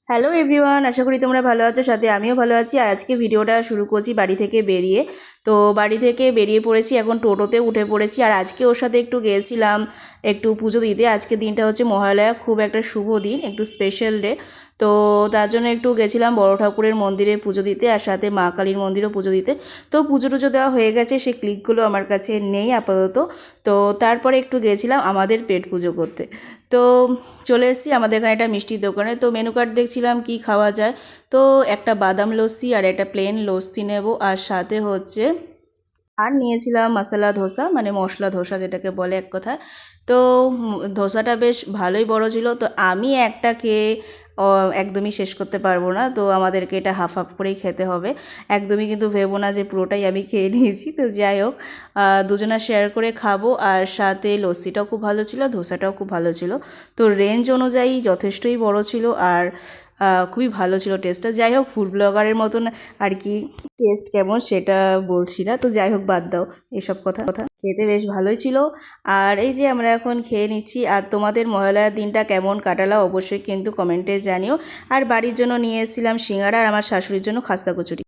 Hello everyone, আশা করি তোমরা ভালো আছো, সাথে আমিও ভালো আছি। আর আজকে ভিডিওটা শুরু করছি বাড়ি থেকে বেরিয়ে। তো বাড়ি থেকে বেরিয়ে পড়েছি, এখন টোটোতে উঠে পড়েছি। আর আজকে ওর সাথে একটু গিয়েছিলাম একটু পুজো দিতে। আজকে দিনটা হচ্ছে মহালয়া, খুব একটা শুভ দিন, একটু স্পেশাল ডে। তো তার জন্য একটু গেছিলাম বড় ঠাকুরের মন্দিরে পুজো দিতে, আর সাথে মা কালীর মন্দিরেও পুজো দিতে। তো পুজো টুজো দেওয়া হয়ে গেছে, সেই ক্লিকগুলো আমার কাছে নেই আপাতত। তো তারপরে একটু গিয়েছিলাম আমাদের পেট পুজো করতে। তো চলে এসেছি আমাদের এখানে একটা মিষ্টির দোকানে। তো মেনু কার্ড দেখছিলাম কি খাওয়া যায়। তো একটা বাদাম লস্যি আর একটা প্লেন লস্যি নেব, আর সাথে হচ্ছে আর নিয়েছিলাম মশলা ধোসা, মানে মশলা ধোসা যেটাকে বলে এক কথায়। তো ধোসাটা বেশ ভালোই বড় ছিল। তো আমি একটা খেয়ে একদমই শেষ করতে পারবো না, তো আমাদেরকে এটা হাফ হাফ করেই খেতে হবে। একদমই কিন্তু ভেবো না যে পুরোটাই আমি খেয়ে নিয়েছি। তো যাই হোক, দুজনা শেয়ার করে খাবো। আর সাথে লস্যিটাও খুব ভালো ছিল, ধোসাটাও খুব ভালো ছিল। তো রেঞ্জ অনুযায়ী যথেষ্টই বড় ছিল, আর খুবই ভালো ছিল টেস্টটা। যাই হোক, ফুড ব্লগারের মতন আর কি টেস্ট কেমন সেটা বলছি না, তো যাই হোক বাদ দাও এসব কথা কথা খেতে বেশ ভালোই ছিল। আর এই যে আমরা এখন খেয়ে নিচ্ছি। আর তোমাদের মহালয়ার দিনটা কেমন কাটালো অবশ্যই কিন্তু কমেন্টে জানিও। আর বাড়ির জন্য নিয়ে এসেছিলাম সিঙ্গারা, আর আমার শাশুড়ির জন্য খাস্তা কচুরি।